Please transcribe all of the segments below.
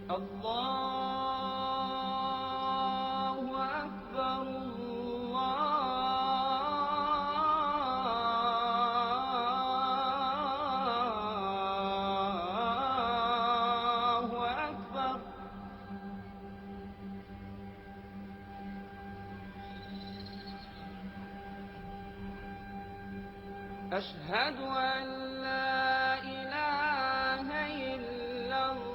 الله أكبر الله أكبر أشهد أن لا إله إلا الله.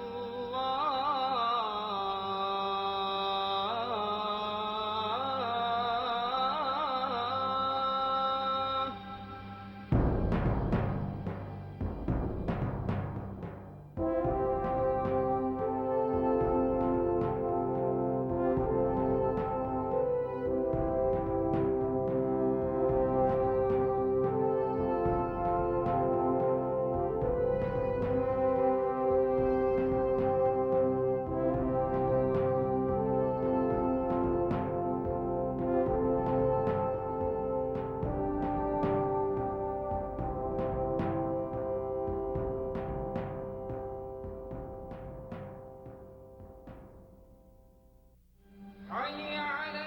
حي على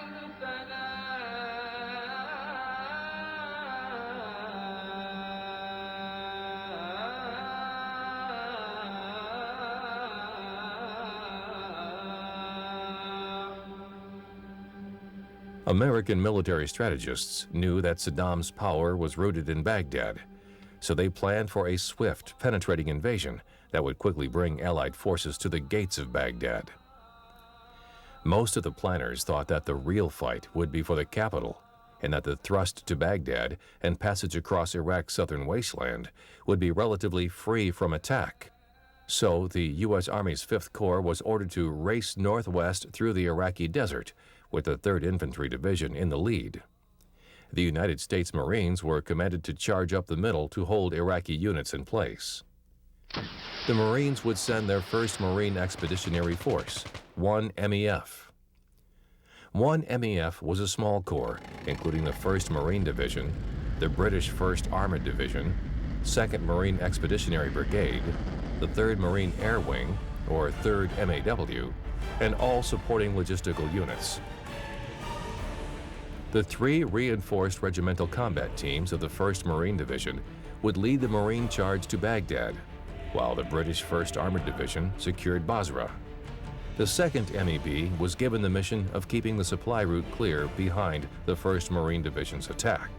American military strategists knew that Saddam's power was rooted in Baghdad, so they planned for a swift, penetrating invasion that would quickly bring Allied forces to the gates of Baghdad. Most of the planners thought that the real fight would be for the capital, and that the thrust to Baghdad and passage across Iraq's southern wasteland would be relatively free from attack. So the U.S. Army's 5th Corps was ordered to race northwest through the Iraqi desert, with the 3rd Infantry Division in the lead. The United States Marines were commanded to charge up the middle to hold Iraqi units in place. The Marines would send their 1st Marine Expeditionary Force, 1 MEF. 1 MEF was a small corps, including the 1st Marine Division, the British 1st Armored Division, 2nd Marine Expeditionary Brigade, the 3rd Marine Air Wing, or 3rd MAW, and all supporting logistical units. The 3 reinforced regimental combat teams of the 1st Marine Division would lead the Marine charge to Baghdad, while the British 1st Armored Division secured Basra. The 2nd MEB was given the mission of keeping the supply route clear behind the 1st Marine Division's attack.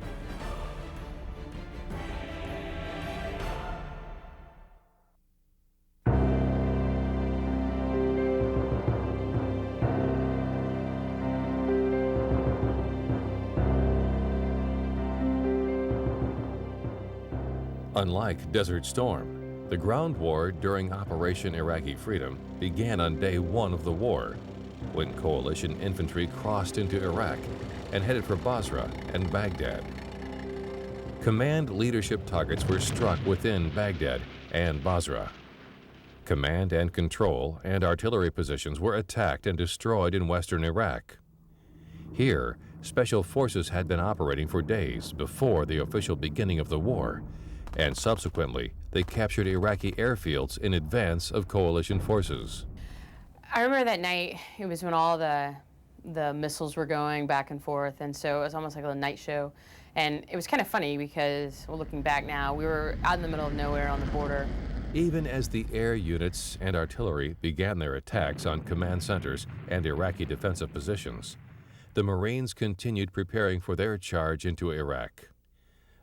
Unlike Desert Storm, the ground war during Operation Iraqi Freedom began on day 1 of the war, when coalition infantry crossed into Iraq and headed for Basra and Baghdad. Command leadership targets were struck within Baghdad and Basra. Command and control and artillery positions were attacked and destroyed in western Iraq. Here, special forces had been operating for days before the official beginning of the war, and subsequently, they captured Iraqi airfields in advance of coalition forces. I remember that night, it was when all the missiles were going back and forth, and so it was almost like a night show. And it was kind of funny because, well, looking back now, we were out in the middle of nowhere on the border. Even as the air units and artillery began their attacks on command centers and Iraqi defensive positions, the Marines continued preparing for their charge into Iraq.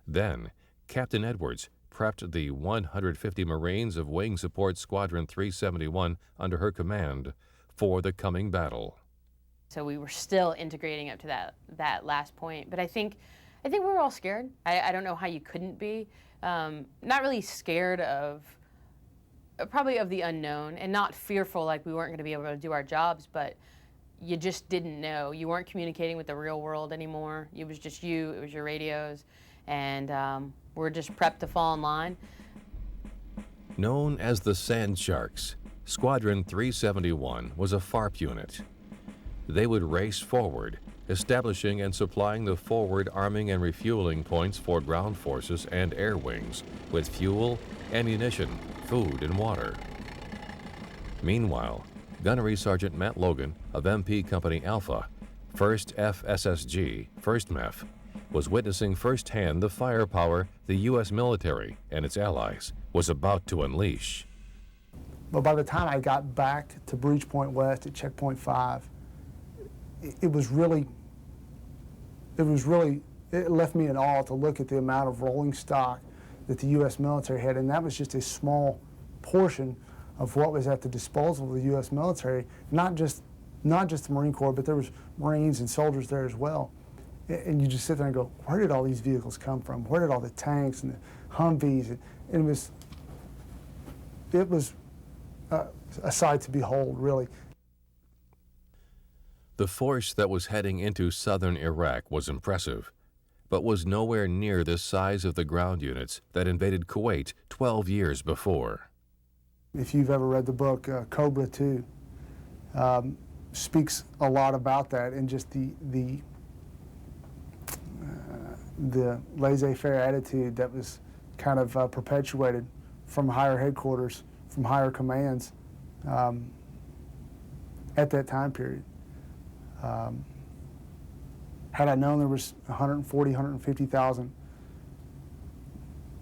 Then, Captain Edwards prepped the 150 Marines of Wing Support Squadron 371 under her command for the coming battle. So we were still integrating up to that last point. But I think we were all scared. I don't know how you couldn't be. Not really scared of, probably of the unknown, and not fearful like we weren't going to be able to do our jobs, but you just didn't know. You weren't communicating with the real world anymore. It was just you, it was your radios, and we're just prepped to fall in line. Known as the Sand Sharks, Squadron 371 was a FARP unit. They would race forward, establishing and supplying the forward arming and refueling points for ground forces and air wings with fuel, ammunition, food, and water. Meanwhile, Gunnery Sergeant Matt Logan of MP Company Alpha, 1st FSSG, 1st MEF, was witnessing firsthand the firepower the U.S. military and its allies was about to unleash. But by the time I got back to Breach Point West at Checkpoint 5, it left me in awe to look at the amount of rolling stock that the U.S. military had, and that was just a small portion of what was at the disposal of the U.S. military, not just the Marine Corps, but there was Marines and soldiers there as well. And you just sit there and go, where did all these vehicles come from? Where did all the tanks and the Humvees? And it was a sight to behold, really. The force that was heading into southern Iraq was impressive, but was nowhere near the size of the ground units that invaded Kuwait 12 years before. If you've ever read the book Cobra 2, speaks a lot about that, and just the laissez-faire attitude that was kind of perpetuated from higher headquarters, from higher commands at that time period. Had I known there was 140, 150,000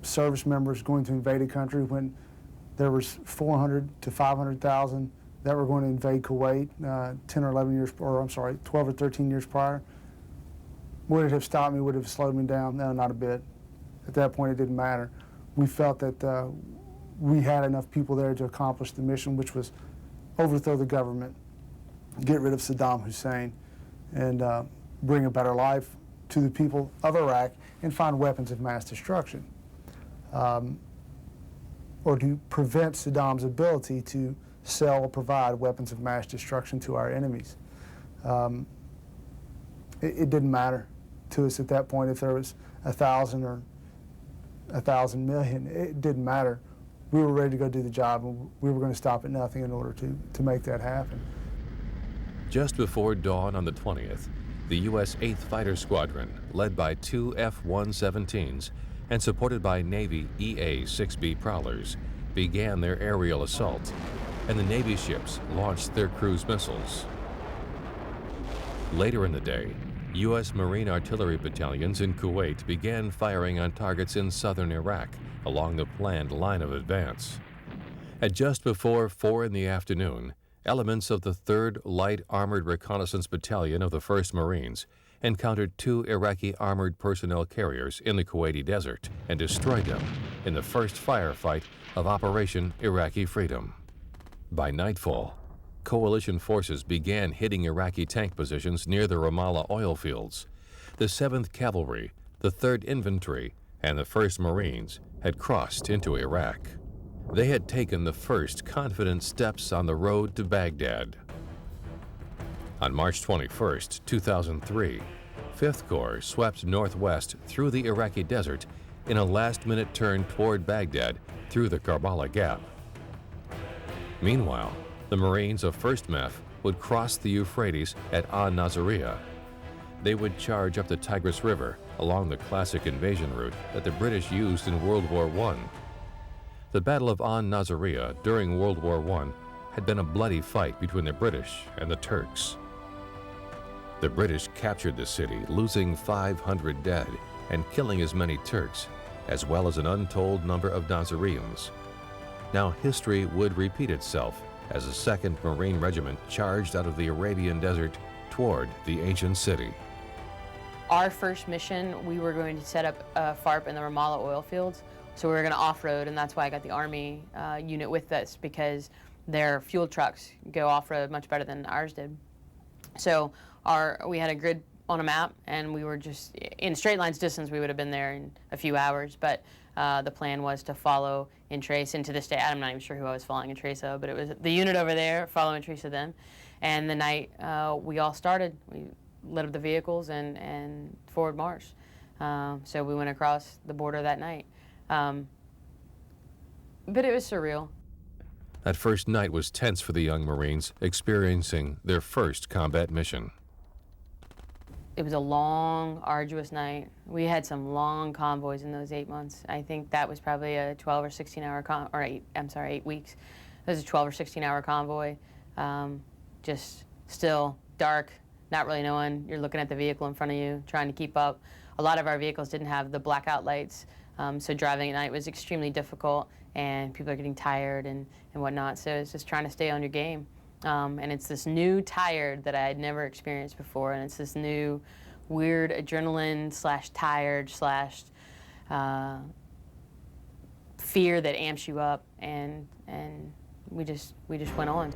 service members going to invade a country when there was 400 to 500,000 that were going to invade Kuwait 10 or 11 years, or I'm sorry, 12 or 13 years prior, would it have stopped me? Would it have slowed me down? No, not a bit. At that point, it didn't matter. We felt that we had enough people there to accomplish the mission, which was overthrow the government, get rid of Saddam Hussein, and bring a better life to the people of Iraq and find weapons of mass destruction, or to prevent Saddam's ability to sell or provide weapons of mass destruction to our enemies. It didn't matter to us at that point if there was 1,000 or 1,000 million. It didn't matter. We were ready to go do the job, and we were going to stop at nothing in order to make that happen. Just before dawn on the 20th, the U.S. 8th Fighter Squadron, led by 2 F-117s and supported by Navy EA-6B Prowlers, began their aerial assault, and the Navy ships launched their cruise missiles. Later in the day, U.S. Marine artillery battalions in Kuwait began firing on targets in southern Iraq along the planned line of advance. At just before 4 in the afternoon, elements of the 3rd Light Armored Reconnaissance Battalion of the 1st Marines encountered 2 Iraqi armored personnel carriers in the Kuwaiti desert and destroyed them in the first firefight of Operation Iraqi Freedom. By nightfall, coalition forces began hitting Iraqi tank positions near the Ramallah oil fields. The 7th Cavalry, the 3rd Infantry, and the 1st Marines had crossed into Iraq. They had taken the first confident steps on the road to Baghdad. On March 21, 2003, 5th Corps swept northwest through the Iraqi desert in a last-minute turn toward Baghdad through the Karbala Gap. Meanwhile, the Marines of 1st MEF would cross the Euphrates at An-Naziriyah. They would charge up the Tigris River along the classic invasion route that the British used in World War I. The Battle of An-Naziriyah during World War I had been a bloody fight between the British and the Turks. The British captured the city, losing 500 dead and killing as many Turks, as well as an untold number of Nazirians. Now history would repeat itself as a 2nd Marine Regiment charged out of the Arabian desert toward the ancient city. Our first mission, we were going to set up a FARP in the Ramallah oil fields. So we were going to off-road, and that's why I got the Army unit with us, because their fuel trucks go off-road much better than ours did. So we had a grid on a map, and we were just, in straight lines distance, we would have been there in a few hours, but the plan was to follow in trace, and to this day, I'm not even sure who I was following in trace of, but it was the unit over there following trace of them. And the night we all started, we lit up the vehicles and forward marched. So we went across the border that night. But it was surreal. That first night was tense for the young Marines experiencing their first combat mission. It was a long, arduous night. We had some long convoys in those 8 months. I think that was probably a 12 or 16 hour 8 weeks. It was a 12 or 16 hour convoy. just still dark, not really knowing. You're looking at the vehicle in front of you, trying to keep up. A lot of our vehicles didn't have the blackout lights, so driving at night was extremely difficult, and people are getting tired and whatnot, so it's just trying to stay on your game. And it's this new tired that I had never experienced before, and it's this new weird adrenaline / tired / fear that amps you up, and we just went on.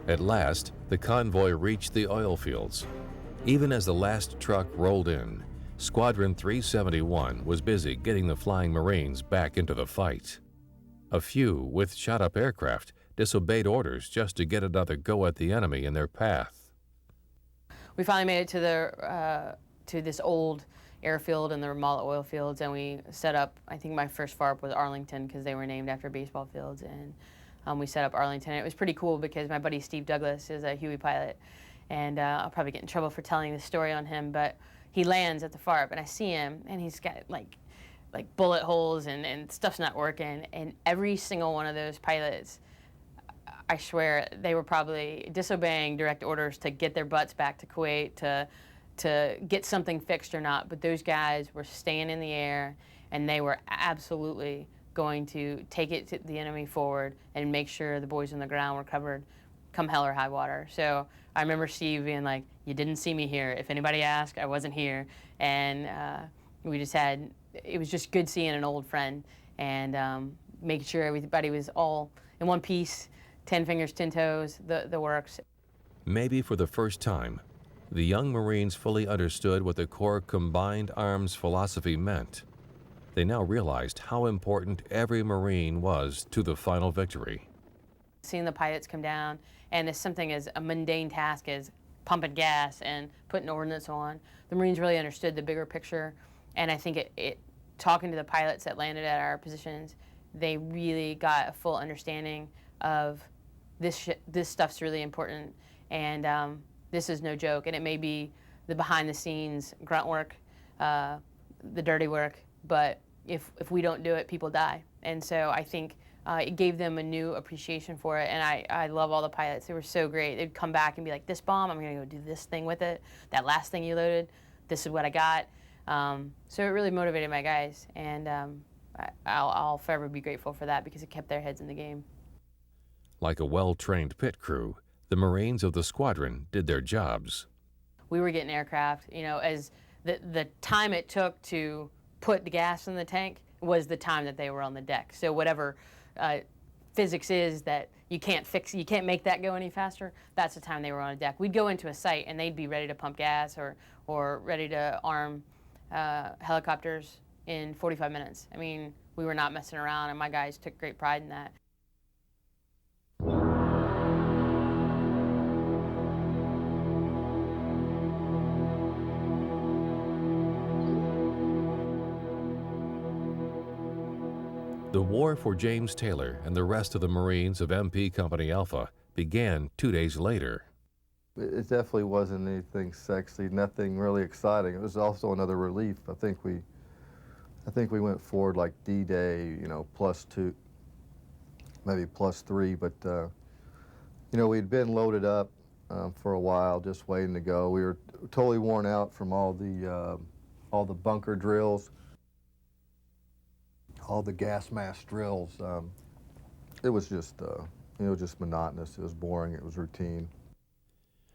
At last, the convoy reached the oil fields. Even as the last truck rolled in, Squadron 371 was busy getting the Flying Marines back into the fight. A few, with shot-up aircraft, disobeyed orders just to get another go at the enemy in their path. We finally made it to this old airfield in the Ramallah oil fields, and we set up, I think my first FARP was Arlington, because they were named after baseball fields, and we set up Arlington. And it was pretty cool because my buddy Steve Douglas is a Huey pilot, and I'll probably get in trouble for telling this story on him, but he lands at the FARP, and I see him, and he's got like bullet holes, and stuff's not working, and every single one of those pilots, I swear, they were probably disobeying direct orders to get their butts back to Kuwait, to get something fixed or not, but those guys were staying in the air, and they were absolutely going to take it to the enemy forward and make sure the boys on the ground were covered come hell or high water. So I remember Steve being like, "You didn't see me here. If anybody asked, I wasn't here." And we just had, it was just good seeing an old friend, and making sure everybody was all in one piece, 10 fingers, 10 toes, the works. Maybe for the first time, the young Marines fully understood what the Corps' combined arms philosophy meant. They now realized how important every Marine was to the final victory. Seeing the pilots come down, and it's something as a mundane task as pumping gas and putting ordnance on, the Marines really understood the bigger picture, and I think talking to the pilots that landed at our positions, they really got a full understanding of this stuff's really important, and this is no joke, and it may be the behind-the-scenes grunt work, the dirty work, but if we don't do it, people die. And so I think it gave them a new appreciation for it, and I love all the pilots. They were so great. They'd come back and be like, "This bomb, I'm going to go do this thing with it. That last thing you loaded, this is what I got." So it really motivated my guys, and I'll forever be grateful for that because it kept their heads in the game. Like a well-trained pit crew, the Marines of the squadron did their jobs. We were getting aircraft, as the time it took to put the gas in the tank was the time that they were on the deck. So whatever physics is that you can't fix, you can't make that go any faster, that's the time they were on a deck. We'd go into a site and they'd be ready to pump gas or ready to arm helicopters in 45 minutes. I mean, we were not messing around, and my guys took great pride in that. The war for James Taylor and the rest of the Marines of MP Company Alpha began 2 days later. It definitely wasn't anything sexy, nothing really exciting. It was also another relief. I think we went forward like D-Day, +2, maybe +3, but we'd been loaded up for a while, just waiting to go. We were totally worn out from all the bunker drills, all the gas mask drills. It was just, just monotonous. It was boring. It was routine.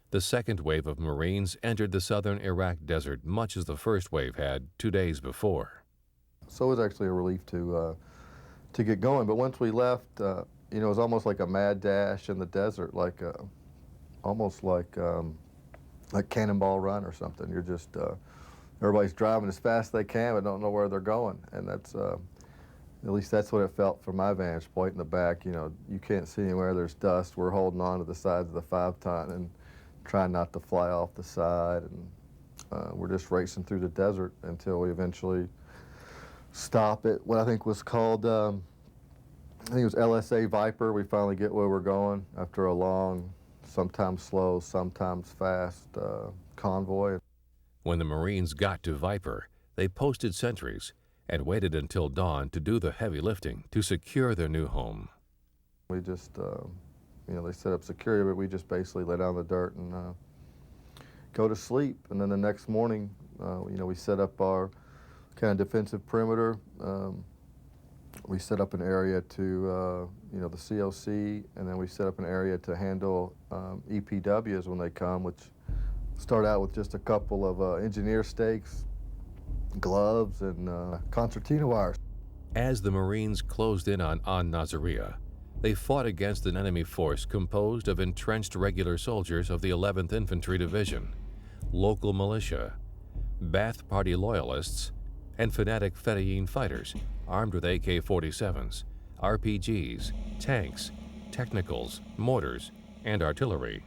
The second wave of Marines entered the southern Iraq desert much as the first wave had 2 days before. So it was actually a relief to get going. But once we left, it was almost like a mad dash in the desert, almost like Cannonball Run or something. You're just, everybody's driving as fast as they can but don't know where they're going. And that's, at least that's what it felt from my vantage point in the back. You can't see anywhere. There's dust. We're holding on to the sides of the 5-ton and trying not to fly off the side. And we're just racing through the desert until we eventually stop at what I think was called, I think it was LSA Viper. We finally get where we're going after a long, sometimes slow, sometimes fast convoy. When the Marines got to Viper, they posted sentries and waited until dawn to do the heavy lifting to secure their new home. We just you know, they set up security, but we just basically lay down in the dirt and go to sleep. And then the next morning, you know, we set up our kind of defensive perimeter. We set up an area to, you know, the COC, and then we set up an area to handle EPWs when they come, which start out with just a couple of engineer stakes, gloves, and concertina wires. As the Marines closed in on Nasiriyah, they fought against an enemy force composed of entrenched regular soldiers of the 11th Infantry Division, local militia, Ba'ath Party loyalists, and fanatic Fedayeen fighters armed with AK-47s, RPGs, tanks, technicals, mortars, and artillery.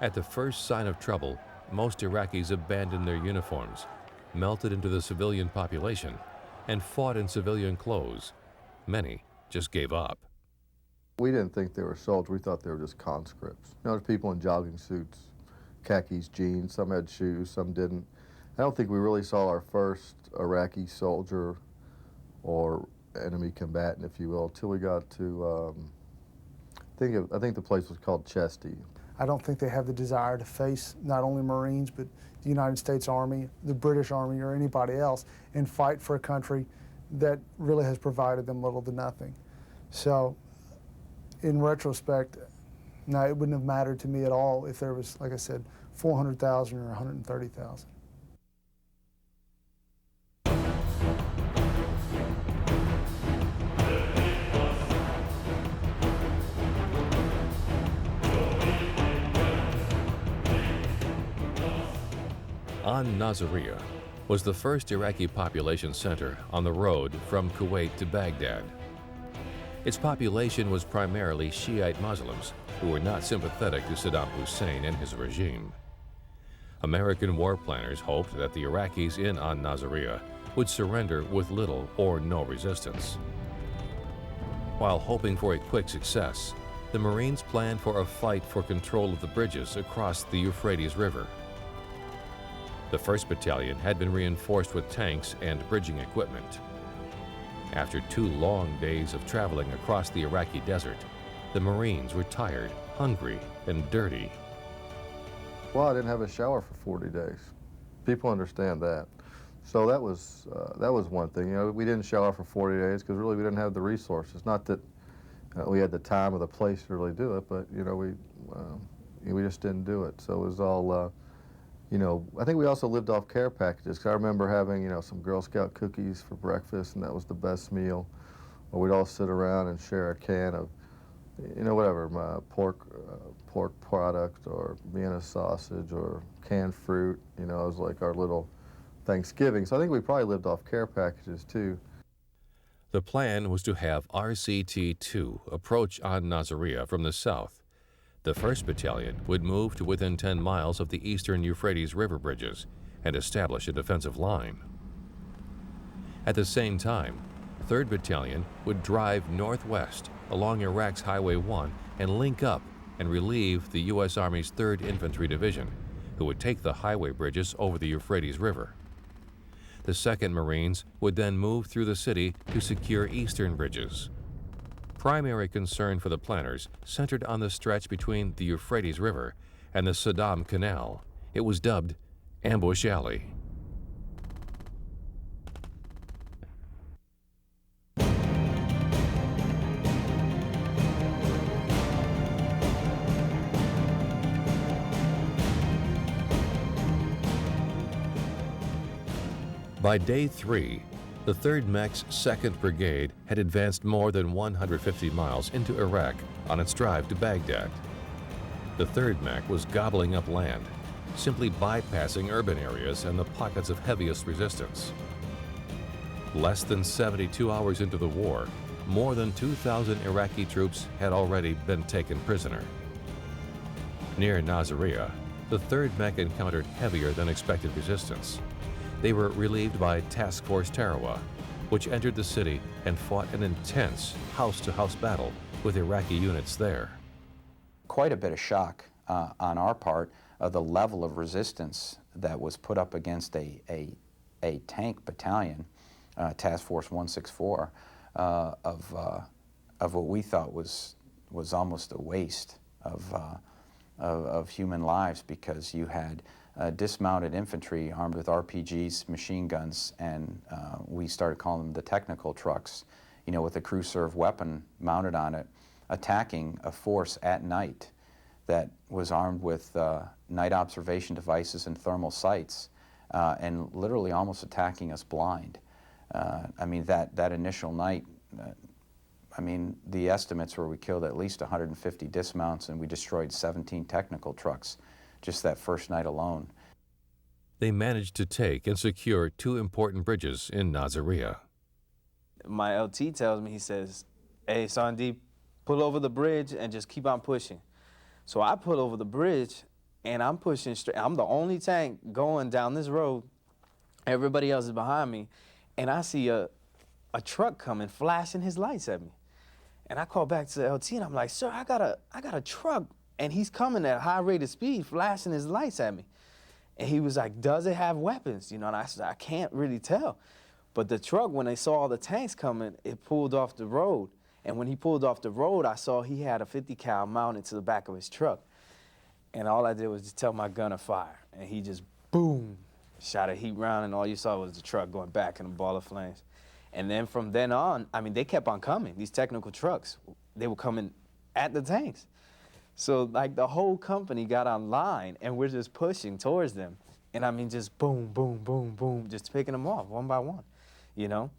At the first sign of trouble, most Iraqis abandoned their uniforms, melted into the civilian population, and fought in civilian clothes. Many just gave up. We didn't think they were soldiers. We thought they were just conscripts. You know, there's people in jogging suits, khakis, jeans. Some had shoes, some didn't. I don't think we really saw our first Iraqi soldier or enemy combatant, if you will, until we got to, I think the place was called Chesty. I don't think they have the desire to face not only Marines, but the United States Army, the British Army, or anybody else, and fight for a country that really has provided them little to nothing. So, in retrospect, no, it wouldn't have mattered to me at all if there was, like I said, 400,000 or 130,000. Nasiriyah was the first Iraqi population center on the road from Kuwait to Baghdad. Its population was primarily Shiite Muslims who were not sympathetic to Saddam Hussein and his regime. American war planners hoped that the Iraqis in Nasiriyah would surrender with little or no resistance. While hoping for a quick success, the Marines planned for a fight for control of the bridges across the Euphrates River. The 1st Battalion had been reinforced with tanks and bridging equipment. After 2 long days of traveling across the Iraqi desert, the Marines were tired, hungry, and dirty. Well, I didn't have a shower for 40 days. People understand that. So that was one thing. You know, we didn't shower for 40 days because really we didn't have the resources. Not that we had the time or the place to really do it, but you know, we just didn't do it. So it was all. You know, I think we also lived off care packages. 'Cause I remember having, you know, some Girl Scout cookies for breakfast, and that was the best meal. Or we'd all sit around and share a can of, you know, whatever, pork product or Vienna sausage or canned fruit. You know, it was like our little Thanksgiving. So I think we probably lived off care packages too. The plan was to have RCT-2 approach Nasiriyah from the south. The 1st Battalion would move to within 10 miles of the eastern Euphrates River bridges and establish a defensive line. At the same time, 3rd Battalion would drive northwest along Iraq's Highway 1 and link up and relieve the U.S. Army's 3rd Infantry Division, who would take the highway bridges over the Euphrates River. The 2nd Marines would then move through the city to secure eastern bridges. Primary concern for the planners centered on the stretch between the Euphrates River and the Saddam Canal. It was dubbed Ambush Alley. By day 3, the 3rd Mech's 2nd Brigade had advanced more than 150 miles into Iraq on its drive to Baghdad. The 3rd Mech was gobbling up land, simply bypassing urban areas and the pockets of heaviest resistance. Less than 72 hours into the war, more than 2,000 Iraqi troops had already been taken prisoner. Near Nasiriyah, the 3rd Mech encountered heavier than expected resistance. They were relieved by Task Force Tarawa, which entered the city and fought an intense house-to-house battle with Iraqi units there. Quite a bit of shock on our part of the level of resistance that was put up against a tank battalion, Task Force 164, of what we thought was was almost a waste of human lives, because you had dismounted infantry armed with RPGs, machine guns, and we started calling them the technical trucks, you know, with a crew-served weapon mounted on it, attacking a force at night that was armed with night observation devices and thermal sights, and literally almost attacking us blind. I mean, that initial night, I mean, the estimates were we killed at least 150 dismounts and we destroyed 17 technical trucks just that first night alone. They managed to take and secure 2 important bridges in Nasiriyah. My LT tells me, he says, "Hey, Sandeep, pull over the bridge and just keep on pushing." So I pull over the bridge and I'm pushing straight. I'm the only tank going down this road. Everybody else is behind me. And I see a truck coming, flashing his lights at me. And I call back to the LT and I'm like, "Sir, I got a truck and he's coming at high rate of speed, flashing his lights at me." And he was like, "Does it have weapons?" You know, and I said, "I can't really tell." But the truck, when they saw all the tanks coming, it pulled off the road. And when he pulled off the road, I saw he had a 50 cal mounted to the back of his truck. And all I did was just tell my gunner fire. And he just, boom, shot a heat round, and all you saw was the truck going back in a ball of flames. And then from then on, I mean, they kept on coming. These technical trucks, they were coming at the tanks. So like the whole company got online and we're just pushing towards them. And I mean, just boom, boom, boom, boom, just picking them off one by one, you know?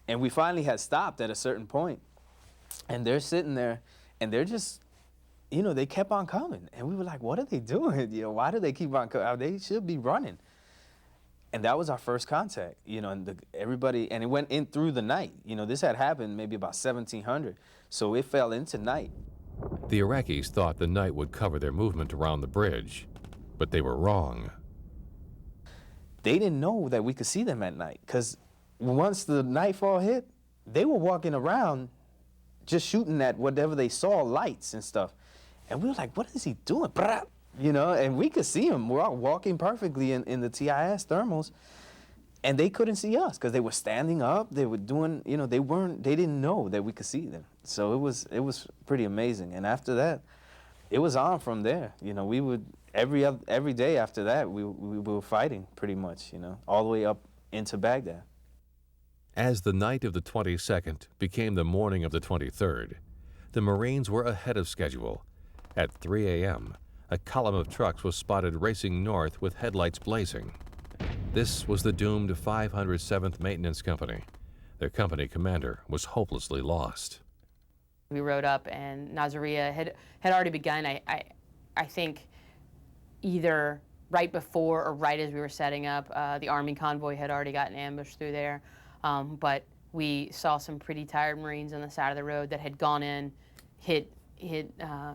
And we finally had stopped at a certain point, and they're sitting there and they're just, you know, they kept on coming. And we were like, what are they doing? You know, why do they keep on coming? They should be running. And that was our first contact, you know, and everybody, and it went in through the night. You know, this had happened maybe about 1700, so it fell into night. The Iraqis thought the night would cover their movement around the bridge, but they were wrong. They didn't know that we could see them at night, because once the nightfall hit, they were walking around just shooting at whatever they saw, lights and stuff. And we were like, what is he doing? You know, and we could see them. We're all walking perfectly in the TIS thermals, and they couldn't see us because they were standing up. They were doing, you know, they didn't know that we could see them. So it was pretty amazing. And after that, it was on from there. You know, we would, every day after that, we were fighting pretty much, you know, all the way up into Baghdad. As the night of the 22nd became the morning of the 23rd, the Marines were ahead of schedule. At 3 a.m., a column of trucks was spotted racing north with headlights blazing. This was the doomed 507th Maintenance Company. Their company commander was hopelessly lost. We rode up, and Nasiriyah had already begun. I think either right before or right as we were setting up, the Army convoy had already gotten ambushed through there. But we saw some pretty tired Marines on the side of the road that had gone in, hit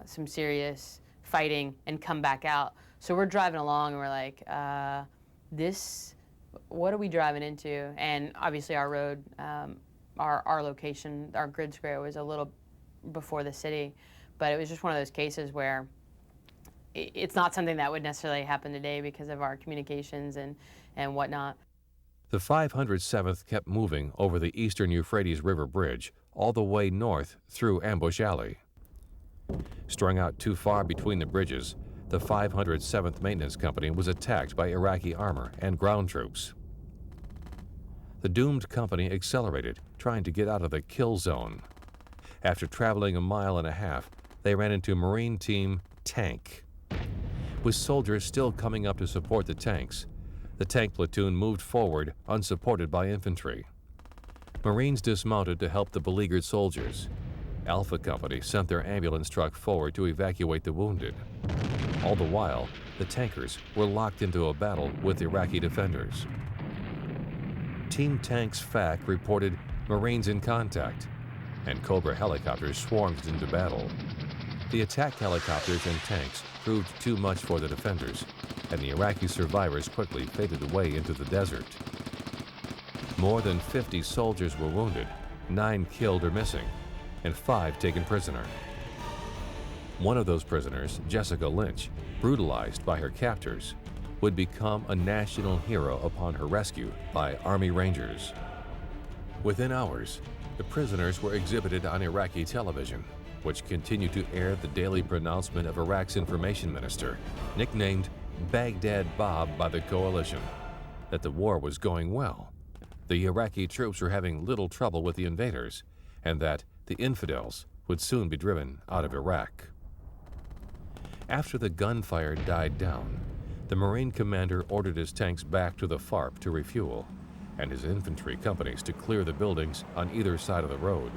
some serious fighting, and come back out. So we're driving along, and we're like, what are we driving into? And obviously our road, our location, our grid square was a little before the city, but it was just one of those cases where it's not something that would necessarily happen today because of our communications and whatnot. The 507th kept moving over the eastern Euphrates River Bridge all the way north through Ambush Alley. Strung out too far between the bridges, the 507th Maintenance Company was attacked by Iraqi armor and ground troops. The doomed company accelerated, trying to get out of the kill zone. After traveling a mile and a half, they ran into Marine Team Tank. With soldiers still coming up to support the tanks, the tank platoon moved forward unsupported by infantry. Marines dismounted to help the beleaguered soldiers. Alpha Company sent their ambulance truck forward to evacuate the wounded. All the while, the tankers were locked into a battle with Iraqi defenders. Team Tank's FAC reported Marines in contact, and Cobra helicopters swarmed into battle. The attack helicopters and tanks proved too much for the defenders, and the Iraqi survivors quickly faded away into the desert. More than 50 soldiers were wounded, 9 killed or missing, and 5 taken prisoner. One of those prisoners, Jessica Lynch, brutalized by her captors, would become a national hero upon her rescue by Army Rangers. Within hours, the prisoners were exhibited on Iraqi television, which continued to air the daily pronouncement of Iraq's information minister, nicknamed Baghdad Bob by the coalition, that the war was going well. The Iraqi troops were having little trouble with the invaders, and that the infidels would soon be driven out of Iraq. After the gunfire died down, the Marine commander ordered his tanks back to the FARP to refuel, and his infantry companies to clear the buildings on either side of the road.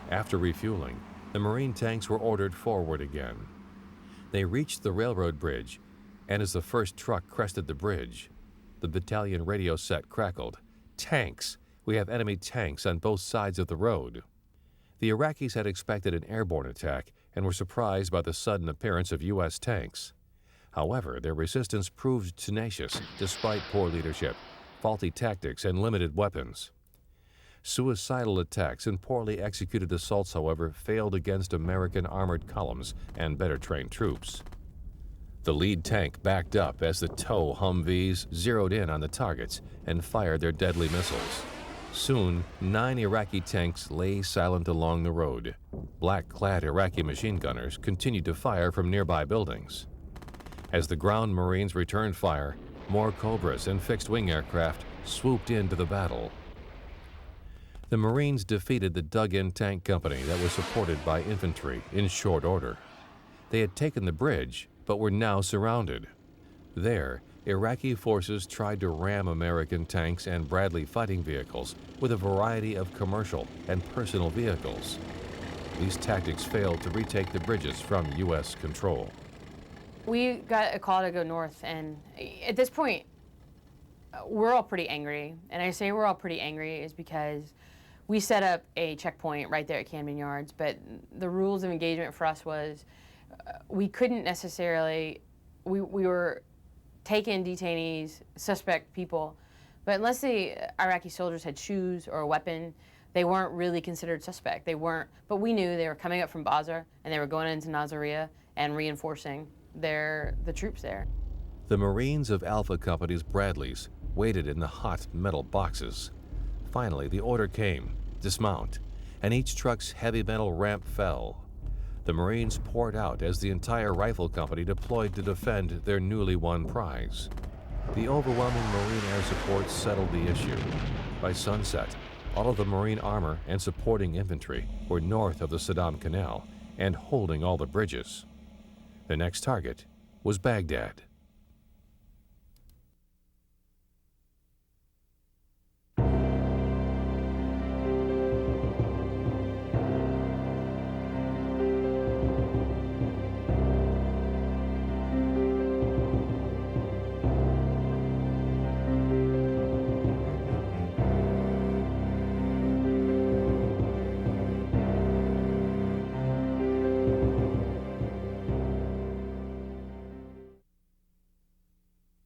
After refueling, the Marine tanks were ordered forward again. They reached the railroad bridge, and as the first truck crested the bridge, the battalion radio set crackled. "Tanks! We have enemy tanks on both sides of the road." The Iraqis had expected an airborne attack and were surprised by the sudden appearance of U.S. tanks. However, their resistance proved tenacious despite poor leadership, faulty tactics, and limited weapons. Suicidal attacks and poorly executed assaults, however, failed against American armored columns and better trained troops. The lead tank backed up as the tow Humvees zeroed in on the targets and fired their deadly missiles. Soon, 9 Iraqi tanks lay silent along the road. Black-clad Iraqi machine gunners continued to fire from nearby buildings. As the ground Marines returned fire, more Cobras and fixed-wing aircraft swooped into the battle. The Marines defeated the dug-in tank company that was supported by infantry in short order. They had taken the bridge, but were now surrounded. There, Iraqi forces tried to ram American tanks and Bradley fighting vehicles with a variety of commercial and personal vehicles. These tactics failed to retake the bridges from U.S. control. We got a call to go north, and at this point, we're all pretty angry. And I say we're all pretty angry is because we set up a checkpoint right there at Camden Yards, but the rules of engagement for us was we couldn't necessarily, we were taking detainees, suspect people, but unless the Iraqi soldiers had shoes or a weapon, they weren't really considered suspect. They weren't, but we knew they were coming up from Basra and they were going into Nasiriyah and reinforcing the troops there. The Marines of Alpha Company's Bradleys waited in the hot metal boxes. Finally, the order came, dismount, and each truck's heavy metal ramp fell. The Marines poured out as the entire rifle company deployed to defend their newly won prize. The overwhelming Marine air support settled the issue. By sunset, all of the Marine armor and supporting infantry were north of the Saddam Canal and holding all the bridges. The next target was Baghdad.